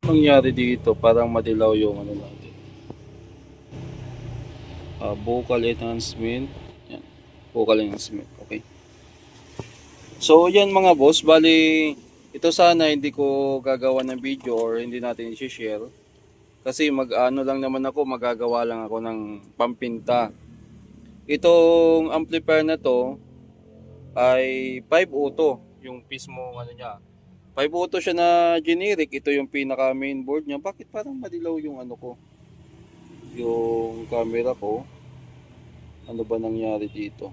Nangyari dito, parang madilaw yung ano natin. Vocal enhancement. Yan. Vocal enhancement. Okay. So, yan mga boss. Bali, ito sana hindi ko gagawa ng video or hindi natin i-share. Kasi mag-ano lang naman ako, magagawa lang ako ng pampinta. Itong amplifier na to ay 5 auto. Yung mismo ano niya. 5 auto siya na generic. Ito yung pinaka main board niya. Bakit parang madilaw yung ano ko? Yung camera ko. Ano ba nangyari dito?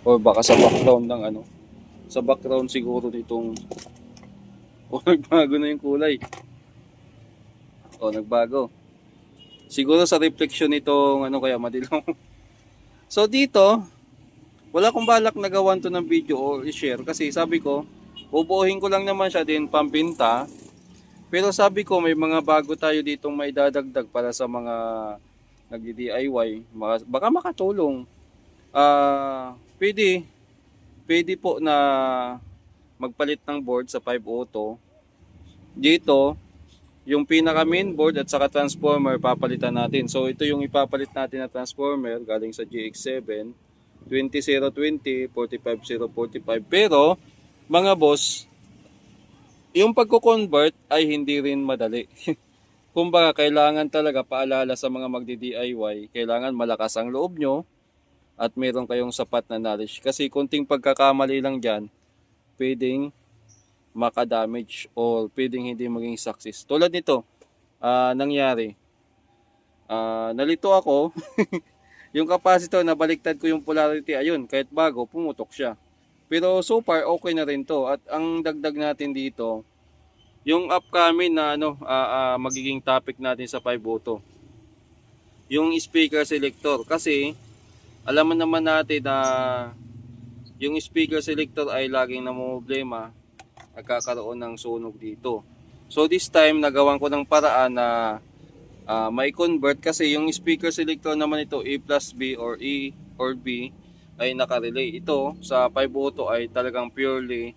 Or baka sa background ng ano? Sa background siguro nitong nagbago na yung kulay. Nagbago. Siguro sa reflection nitong ano kaya madilaw. So dito, wala akong balak na gawan to ng video o i-share kasi sabi ko, bubuuhin ko lang naman siya din pambinta. Pero sabi ko may mga bago tayo ditong may dadagdag para sa mga nagdi-DIY. Baka makatulong. Pwede, pwede po na magpalit ng board sa 5 auto. Dito, yung pinaka main board at saka transformer papalitan natin. So ito yung ipapalit natin na transformer galing sa GX7 20020 45045. Pero mga boss, yung pagko-convert ay hindi rin madali. Kumbaga kailangan talaga paalala sa mga magdi-DIY, kailangan malakas ang loob nyo at meron kayong sapat na knowledge. Kasi kunting pagkakamali lang dyan, pwedeng maka-damage o pwedeng hindi maging success. Tulad nito, nangyari. Nalito ako. Yung capacitor, nabaliktad ko yung polarity. Ayun, kahit bago, pumutok siya. Pero so far, okay na rin to. At ang dagdag natin dito, yung upcoming na magiging topic natin sa 5 auto. Yung speaker selector. Kasi, alam naman natin na yung speaker selector ay laging namumblema. Nagkakaroon ng sunog dito. So this time, nagawan ko ng paraan na may convert kasi yung speaker selector naman ito A plus B or E or B ay nakarelay. Ito sa 5 auto ay talagang purely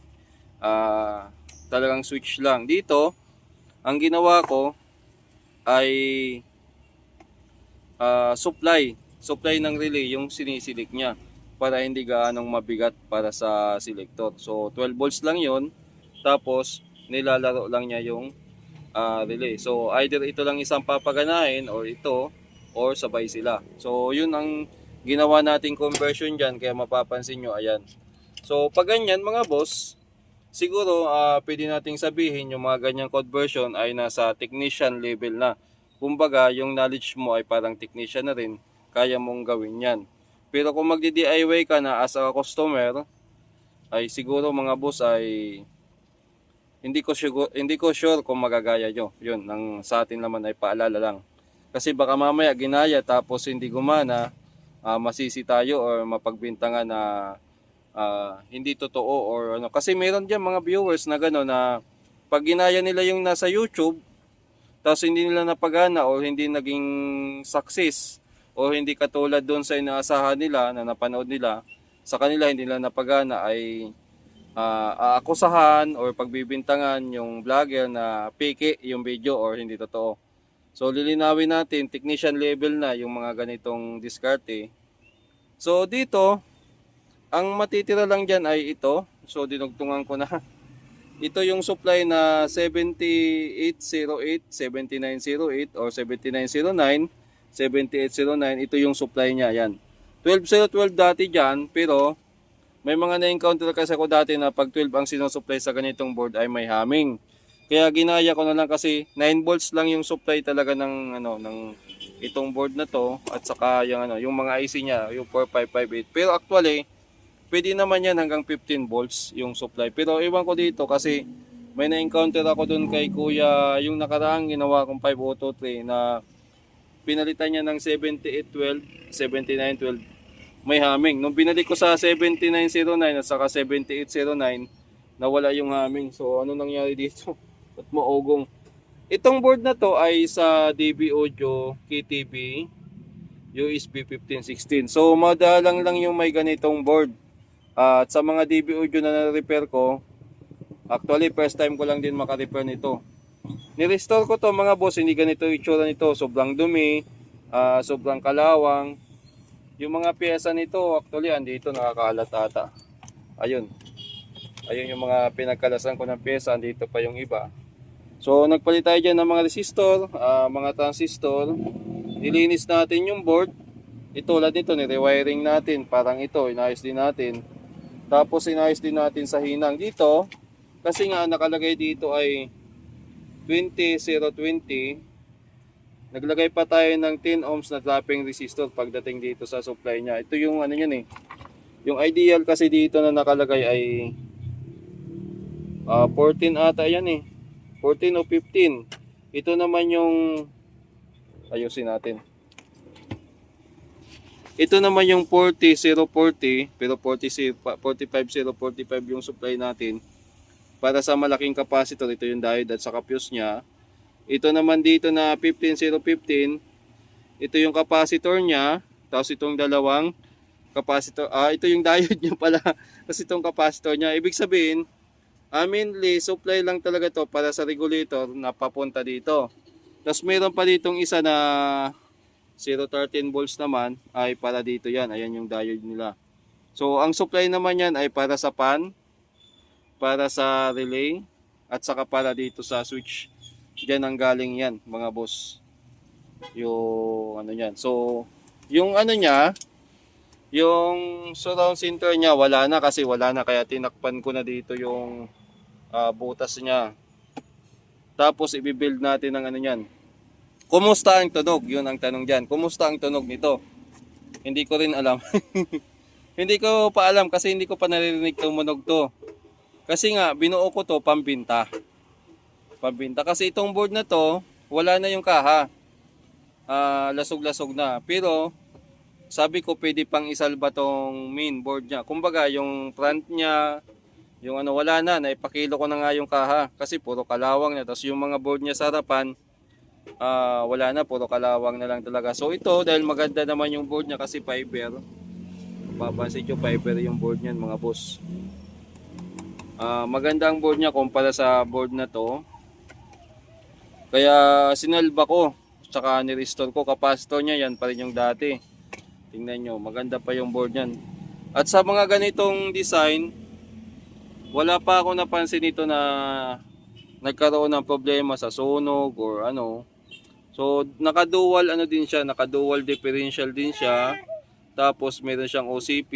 talagang switch lang. Dito, ang ginawa ko ay supply ng relay yung sinisilik niya para hindi gaanong mabigat para sa selector. So 12 volts lang yon, tapos nilalaro lang niya yung relay. So either ito lang isang papaganahin or ito or sabay sila. So yun ang ginawa nating conversion dyan, kaya mapapansin nyo ayan. So pag ganyan mga boss, siguro pwede nating sabihin yung mga ganyang conversion ay nasa technician level na. Kumbaga yung knowledge mo ay parang technician na rin, kaya mong gawin yan. Pero kung magdi-DIY ka na as a customer, ay siguro mga boss ay hindi ko sure kung magagaya nyo. Yun, sa atin naman ay paalala lang. Kasi baka mamaya ginaya tapos hindi gumana, masisi tayo or mapagbintangan na hindi totoo or ano. Kasi meron diyan mga viewers na gano'n na pag ginaya nila yung nasa YouTube, tapos hindi nila napagana o hindi naging success o hindi katulad doon sa inaasahan nila na napanood nila, sa kanila hindi nila napagana, ay aakusahan or pagbibintangan yung vlogger na peke yung video or hindi totoo. So lilinawin natin, technician level na yung mga ganitong diskarte. So dito, ang matitira lang dyan ay ito. So dinugtungan ko na. Ito yung supply na 7808, 7908 or 7909, 7809. Ito yung supply niya, yan. 12012 dati dyan, pero may mga na-encounter kasi ako dati na pag 12 ang sinusupply sa ganitong board ay may humming. Kaya ginaya ko na lang kasi 9 volts lang yung supply talaga ng itong board na to at saka yung mga IC niya, yung 4558. Pero actually, pwede naman yan hanggang 15 volts yung supply. Pero iwan ko dito kasi may na-encounter ako dun kay Kuya yung nakaraang ginawa kong 503 na pinalitan niya ng 7812, 7912, may humming. Nung binalik ko sa 7909 at saka 7809, nawala yung humming. So ano nangyari dito? At maugong. Itong board na to ay sa DB Audio KTB USB 1516. So madalang lang yung may ganitong board. At sa mga DB Audio na na-repair ko, Actually, first time ko lang din maka-repair nito. Ni-restore ko to mga boss, hindi ganito yung itsura nito. Sobrang dumi, sobrang kalawang. Yung mga pyesa nito, actually, andito nakakalat ata. Ayun. Ayun yung mga pinagkalasan ko ng pyesa, andito pa yung iba. So, nagpalit tayo dyan ng mga resistor, mga transistor. Nilinis natin yung board. Ito, tulad nito, ni-rewiring natin. Parang ito, inayos din natin. Tapos, inayos din natin sa hinang dito. Kasi nga, nakalagay dito ay 20-020. Naglagay pa tayo ng 10 ohms na dropping resistor pagdating dito sa supply niya. Ito yung ano yan eh. Yung ideal kasi dito na nakalagay ay 14 ata yan eh. 14 o 15. Ito naman yung ayusin natin. Ito naman yung 40-040 pero 45-045 yung supply natin. Para sa malaking capacitor, ito yung diode at saka fuse niya. Ito naman dito na 15-015, ito yung capacitor niya. Tapos itong dalawang capacitor, ito yung diode niya pala. Kasi itong capacitor niya, ibig sabihin, mainly supply lang talaga to para sa regulator na papunta dito. Tapos meron pa ditong isa na 013 volts naman ay para dito yan. Ayan yung diode nila. So ang supply naman yan ay para sa pan, para sa relay, at saka para dito sa switch. Diyan ang galing yan mga boss. Yung ano yan. So yung ano niya, yung surround center niya wala na kasi wala na. Kaya tinakpan ko na dito yung butas niya. Tapos i-build natin ng ano yan. Kumusta ang tunog? Yun ang tanong dyan. Kumusta ang tunog nito? Hindi ko rin alam. Hindi ko pa alam kasi hindi ko pa naririnig tumunog to. Kasi nga binuo ko to pambinta. Pambinta kasi itong board na to wala na yung kaha. Lasog-lasog na. Pero sabi ko pwede pang isalba tong main board niya. Kumbaga yung front niya, yung ano wala na, naipakilo ko na nga yung kaha kasi puro kalawang na. Tapos yung mga board niya sa harapan, wala na, puro kalawang na lang talaga. So ito dahil maganda naman yung board niya kasi fiber. Papansin nyo fiber yung board niyan mga boss. Maganda ang board niya kumpara sa board na to. Kaya sinalba ko, tsaka ni-restore ko. Capacitor niya yan pa rin yung dati. Tingnan nyo, maganda pa yung board niyan. At sa mga ganitong design, wala pa ako napansin ito na nagkaroon ng problema sa sunog or ano. So naka-dual ano din siya, naka-dual differential din siya. Tapos meron siyang OCP.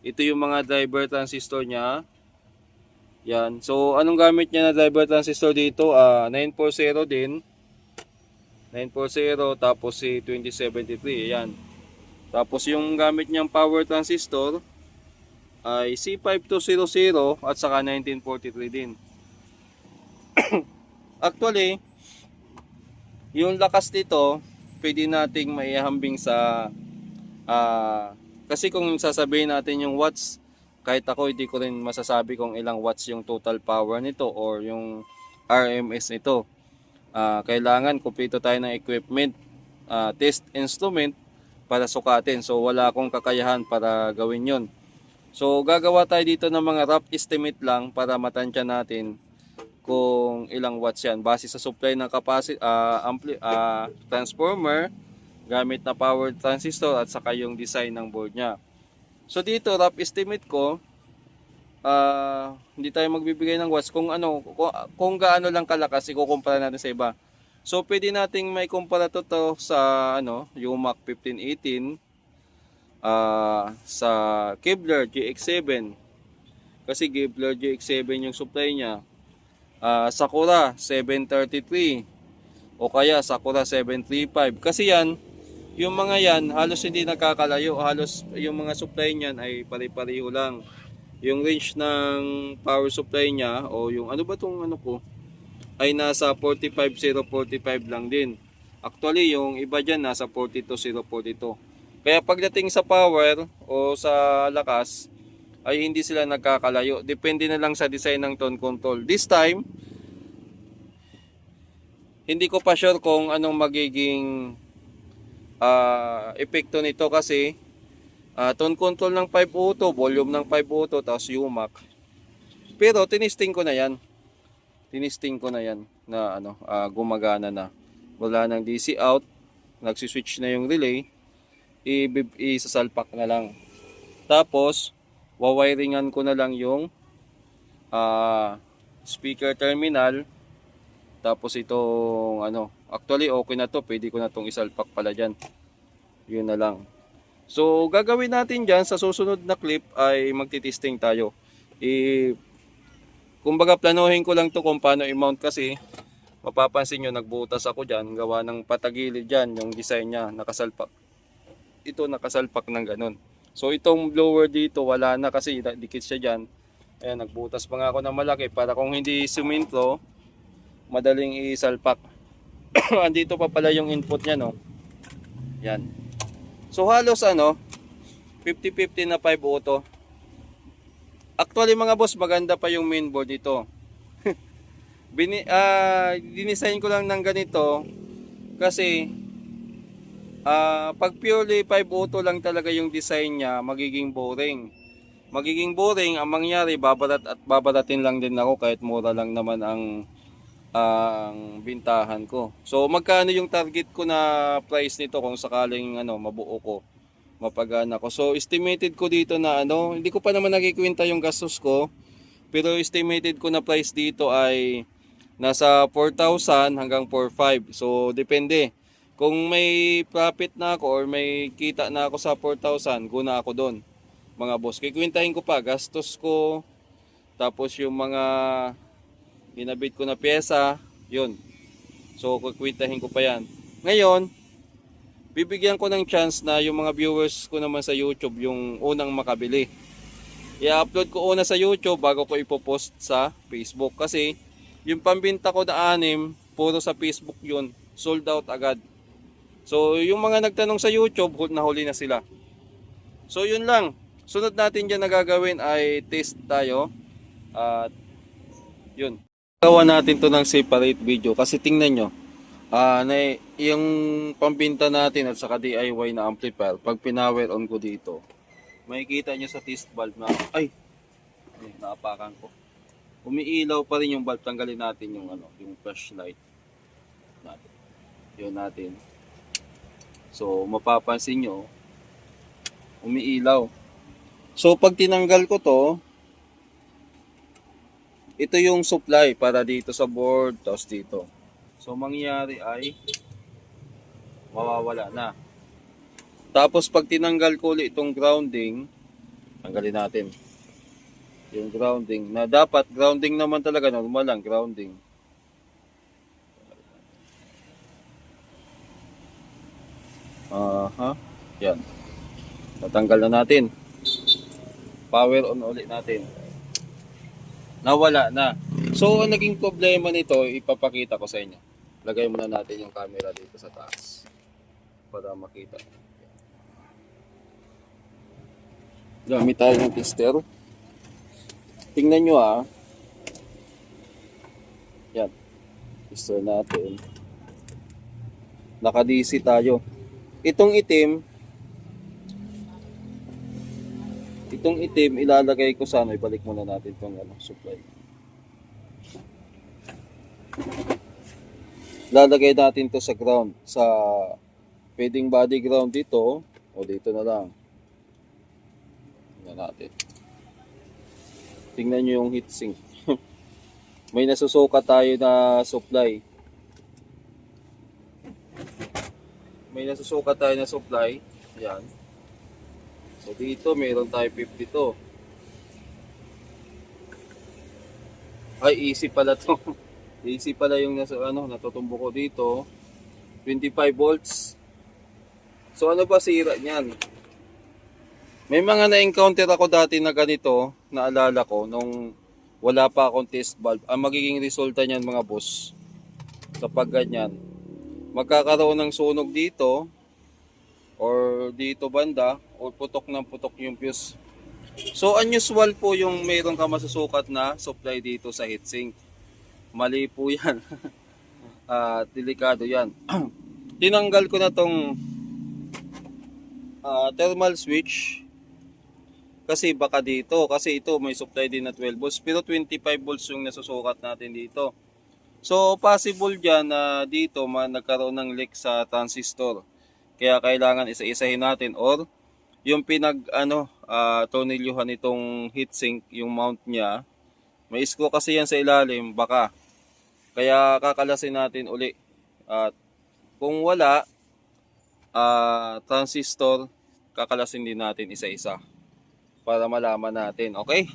Ito yung mga driver transistor niya. Yan. So anong gamit niya na driver transistor dito? 940 din. 940 tapos si 2073. Ayan. Tapos yung gamit niyang power transistor ay C5200 at saka 1943 din. Actually, yung lakas nito, pwede nating maihambing sa kasi kung sasabihin natin yung watts, kahit ako hindi ko rin masasabi kung ilang watts yung total power nito or yung RMS nito. Kailangan kumpleto tayo ng equipment, test instrument para sukatin. So wala akong kakayahan para gawin yon. So gagawa tayo dito ng mga rough estimate lang para matansya natin kung ilang watts yan base sa supply ng capacity transformer gamit na power transistor at saka yung design ng board niya. So dito rough estimate ko, hindi tayo magbibigay ng watts kung ano, kung gaano lang kalakas ikukumpara natin sa iba. So pwede nating may kumpara to sa ano, UMAC 1518 sa Kevlar GX7 kasi Kevlar GX7 yung supply niya. Sakura 733 o kaya Sakura 735 kasi yan, yung mga yan halos hindi nakakalayo, halos yung mga supply niyan ay pare-pareho lang. Yung range ng power supply niya o yung ano ba tong ano ko ay nasa 45045 lang din. Actually yung iba dyan nasa 42042. Kaya pagdating sa power o sa lakas ay hindi sila nagkakalayo. Depende na lang sa design ng tone control. This time, hindi ko pa sure kung anong magiging epekto nito kasi tone control ng 5 auto, volume ng 5 auto, tapos UMAC. Pero tinisting ko na yan. Tinisting ko na yan na gumagana na. Wala nang DC out, nagsiswitch na yung relay, isasalpak na lang. Tapos, wawiringan ko na lang yung speaker terminal. Tapos itong actually okay na to, pwede ko na tong isalpak pala dyan. Yun na lang. So, gagawin natin dyan sa susunod na clip ay magtitesting tayo. Kumbaga planuhin ko lang to kung paano i-mount kasi mapapansin nyo nagbutas ako dyan, gawa ng patagilid dyan yung design nya, nakasalpak. Ito nakasalpak ng ganun. So itong blower dito wala na kasi dikit siya dyan. Ayan, nagbutas pa nga ako ng malaki para kung hindi simento, madaling isalpak. Andito pa pala yung input nya, no. Yan. So halos 50-50 na 5 auto. Actually mga boss, maganda pa yung mainboard dito. Dinisign ko lang ng ganito kasi pag purely 5 auto lang talaga yung design niya, magiging boring. Magiging boring, ang mangyari babarat at babaratin lang din ako kahit mura lang naman ang bintahan ko. So magkano yung target ko na price nito kung sakaling mabuo ko, mapagana ko. So estimated ko dito na hindi ko pa naman nakikwenta yung gastos ko, pero estimated ko na price dito ay nasa 4,000 hanggang 4,500. So depende. Kung may profit na ako or may kita na ako sa 4,000, go na ako doon. Mga boss, kikwintahin ko pa gastos ko, tapos yung mga ginabit ko na pyesa, yun. So kikwintahin ko pa yan. Ngayon, bibigyan ko ng chance na yung mga viewers ko naman sa YouTube yung unang makabili. I-upload ko una sa YouTube bago ko ipopost sa Facebook. Kasi yung pambinta ko na 6, puro sa Facebook yun. Sold out agad. So yung mga nagtanong sa YouTube, nahuli na sila. So yun lang. Sunod natin dyan na gagawin ay test tayo. At yun. Gawa natin to ng separate video. Kasi tingnan nyo. Yung pambinta natin at saka DIY na amplifier, pag pinower on ko dito, makikita nyo sa test valve na naapakan ko, umiilaw pa rin yung valve. Tanggalin natin yung yung flashlight natin, yun natin. So mapapansin nyo umiilaw. So pag tinanggal ko to, ito yung supply para dito sa board, tapos dito. So mangyayari ay mawawala na. Tapos pag tinanggal ko ulit itong grounding, tanggalin natin yung grounding, na dapat grounding naman talaga, normal lang grounding. Yan. Natanggal na natin. Power on ulit natin. Nawala na. So ang naging problema nito, ipapakita ko sa inyo. Lagay muna natin yung camera dito sa taas para makita. Gamit tayo ng tester. Tingnan nyo Yan. Tester natin. Naka-DC tayo. Itong itim ilalagay ko sa ibalik muna natin itong supply. Lalagay natin to sa ground, sa pwedeng body ground dito o dito na lang. Tingnan natin. Tingnan nyo yung heatsink. May nasusukat tayo na supply. May nasusukat tayo na supply. Yan. So dito mayroon tayo 52. Ay, easy pala to. AC pala yung natutumbo ko dito. 25 volts. So ano ba sira niyan? May mga na-encounter ako dati na ganito, naalala ko nung wala pa akong test valve. Ang magiging resulta niyan mga boss, kapag ganyan, magkakaroon ng sunog dito or dito banda o putok ng putok yung fuse. So unusual po yung mayroon ka masusukat na supply dito sa heatsink. Mali po yan. Delikado yan. Tinanggal ko na tong thermal switch Kasi baka dito, kasi ito may supply din na 12 volts pero 25 volts yung nasusukat natin dito. So possible dyan na dito nagkaroon ng leak sa transistor. Kaya kailangan isa-isahin natin or yung tornilyuhan nitong heatsink, yung mount niya, may screw kasi yan sa ilalim, baka. Kaya kakalasin natin uli. At kung wala, transistor, kakalasin din natin isa-isa para malaman natin. Okay?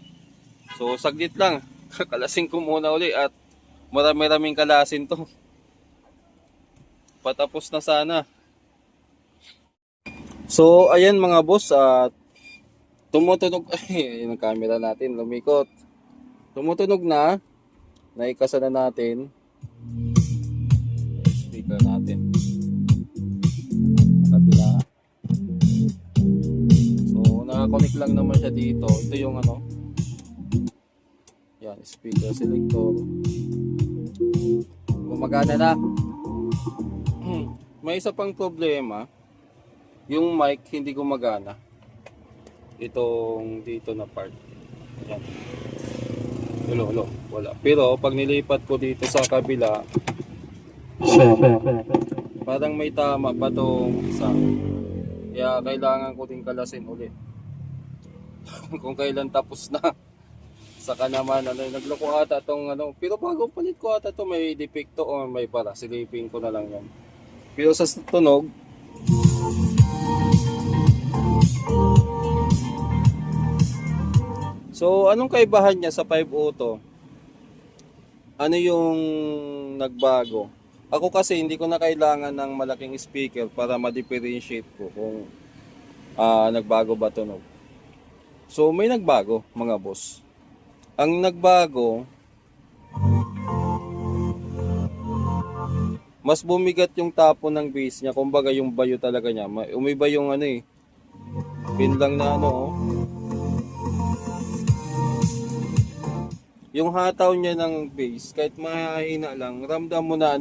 So saglit lang. Kakalasin ko muna uli at marami-raming kalasin to. Patapos na sana. So ayan mga boss, tumutunog. Ay, yung camera natin lumikot. Tumutunog na. Naikasa na natin. Speaker natin. Kabila. So nakakonect lang naman siya dito. Ito yung yan, speaker selector. Gumagana na. May isa pang problema. Yung mic hindi gumagana. Itong dito na part. Yan. Hello. Wala. Pero pag nilipat ko dito sa kabila, parang may tama pa tong isa. Kaya kailangan ko din kalasin ulit. Kung kailan tapos na. Saka naman, nagloko ata tong pero bago palit ko ata to may depekto o may para. Silipin ko na lang yan. Pero sa tunog, so anong kaibahan niya sa 5 auto? Ano yung nagbago? Ako kasi hindi ko na kailangan ng malaking speaker para ma-differentiate ko kung nagbago ba tunog. So may nagbago mga boss. Ang nagbago, mas bumigat yung tapo ng bass niya. Kumbaga yung bayo talaga niya. Umiba yung pin lang na yung hataw niya ng bass, kahit mahina lang, ramdam mo na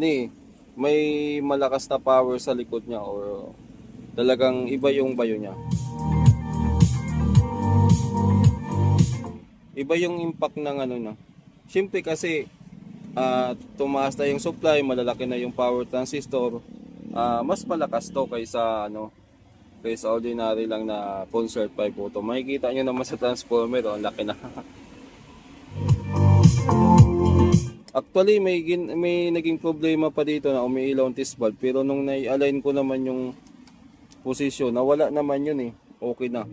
may malakas na power sa likod niya or talagang iba yung bayo niya. Iba yung impact ng Siyempre kasi tumaas na yung supply, malalaki na yung power transistor, mas malakas to kaysa kaysa ordinary lang na concert 5 auto. Makikita nyo naman sa transformer, ang laki na. Actually may naging problema pa dito na umiilaw ang test valve, pero nung nai-align ko naman yung posisyon, nawala naman yun okay na.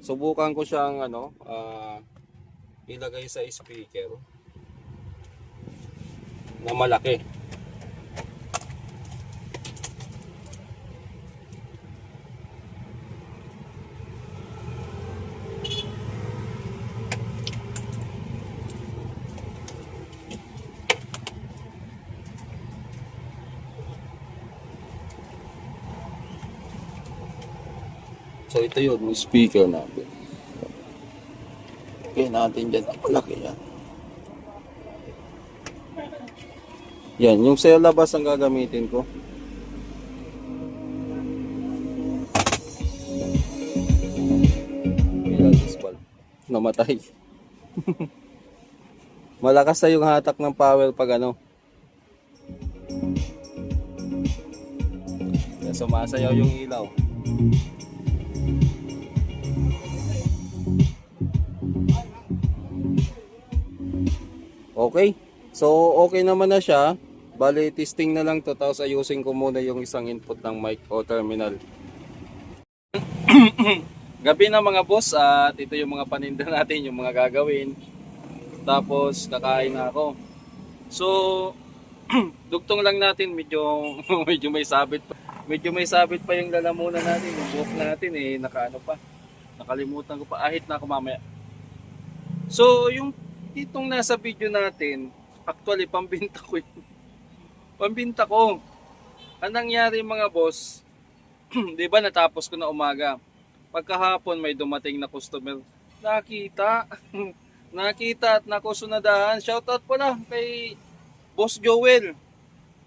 Subukan ko siyang ilagay sa speaker na malaki. So ito yun, yung speaker natin. Okay natin dyan, malaki yan. Yan, yung sa labas ang gagamitin ko. Namatay. Malakas na yung hatak ng power pag sumasayaw yung ilaw. Okay, so okay naman na siya. Bali, testing na lang to, tapos ayusin ko muna yung isang input ng mic o terminal. Gabi na mga boss, at ito yung mga paninda natin, yung mga gagawin. Tapos kakain na ako. So dugtong lang natin, medyo may sabit pa. Medyo may sabit pa yung lalamunan natin, yung buhok natin pa. Nakalimutan ko pa, ahit na ako mamaya. So yung itong nasa video natin, actually pambinta ko yun. Pambinta ko. Ang nangyari mga boss, di ba natapos ko na umaga. Pagkahapon may dumating na customer. Nakita at nakusunadahan. Shoutout pala kay Boss Joel.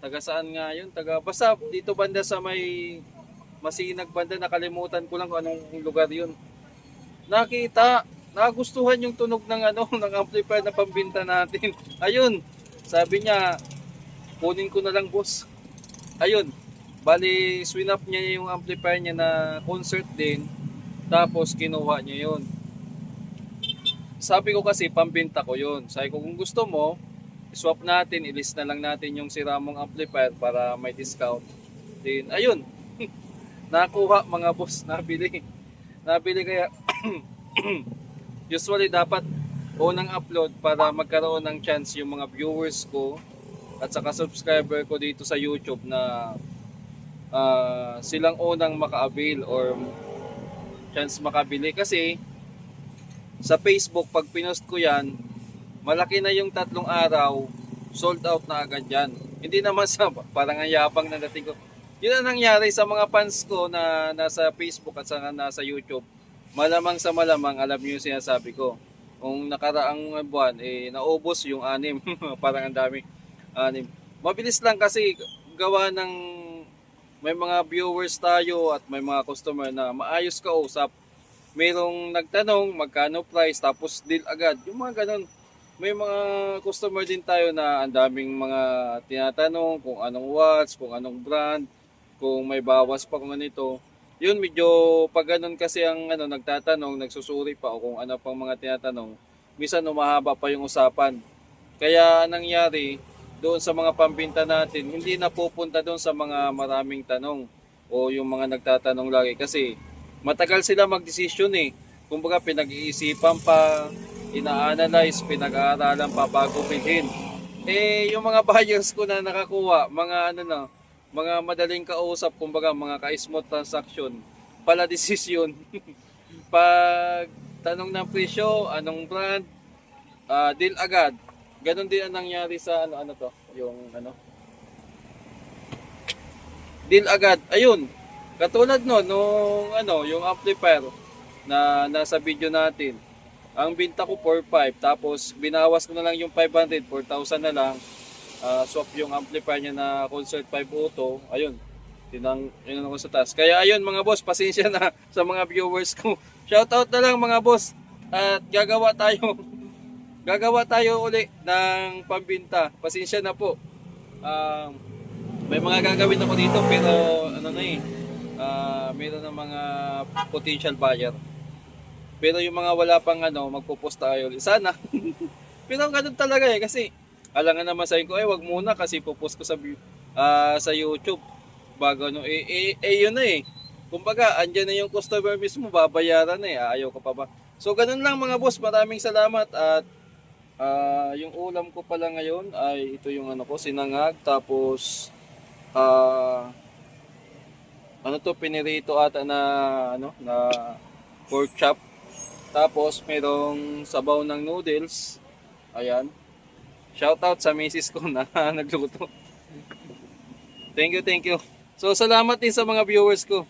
Taga saan nga yun? Basta dito banda sa may Masinag banda, nakalimutan ko lang kung anong lugar yun. Nakita, nagustuhan yung tunog ng ano ng amplifier na pambinta natin. Ayun, sabi niya, kunin ko na lang boss. Ayun, bali swinap niya yung amplifier niya na concert din, tapos kinuha niya yun. Sabi ko kasi pambinta ko yun. Sabi ko kung gusto mo, swap natin, ilist na lang natin yung sira mong amplifier para may discount. Din, ayun, nakuha mga boss, nabili. Nabili kaya usually dapat unang upload para magkaroon ng chance yung mga viewers ko at saka subscriber ko dito sa YouTube na silang unang maka-avail or chance makabili. Kasi sa Facebook pag pinost ko yan, malaki na yung 3 araw, sold out na agad yan. Hindi naman sa parang ang yapang na dating ko. Yun ang nangyari sa mga fans ko na nasa Facebook at saka nasa YouTube. Malamang sa malamang, alam niyo yung sinasabi ko. Kung nakaraang buwan, naubos yung 6. Parang ang dami. 6. Mabilis lang kasi gawa ng may mga viewers tayo at may mga customer na maayos kausap. Mayroong nagtanong magkano price tapos deal agad. Yung mga ganun. May mga customer din tayo na ang daming mga tinatanong kung anong watch, kung anong brand, kung may bawas pa kung ganito. Yun medyo pag ganun kasi ang nagtatanong, nagsusuri pa o kung ano pang mga tinatanong, minsan umahaba pa yung usapan. Kaya nangyari doon sa mga pambinta natin, hindi napupunta doon sa mga maraming tanong o yung mga nagtatanong lagi kasi matagal sila magdesisyon eh. Kumbaga pinag-iisipan pa, ina-analyze, pinag-aaralan pa bago bilhin. Yung mga buyers ko na nakakuha, mga mga madaling kausap, kumbaga mga ka-smooth transaction, pala desisyon. Pag tanong ng presyo, anong brand, deal agad. Ganon din ang nangyari sa yung deal agad. Ayun. Katulad nung yung amplifier na nasa video natin. Ang binta ko 4.5 tapos binawas ko na lang yung 500, 4,000 na lang. Swap yung amplifier niya na Concert 502. Ayun. Tinang ko sa taas. Kaya ayun mga boss, pasensya na sa mga viewers ko. Shoutout na lang mga boss. At gagawa tayo uli ng pambinta. Pasensya na po. May mga gagawin ako dito pero meron ng mga potential buyer. Pero yung mga wala pang magpo-post tayo. Sana. Pero ganun talaga kasi alangan naman sabihin ko wag muna kasi po-post ko sa YouTube bago yun na eh. Kumbaga, andyan na yung customer mismo, babayaran na eh. Ayaw ko pa ba? So ganun lang mga boss, maraming salamat at yung ulam ko pala ngayon ay ito yung sinangag tapos pinirito ata na pork chop. Tapos merong sabaw ng noodles. Ayan. Shoutout sa misis ko na nagluto. Thank you. So salamat din sa mga viewers ko.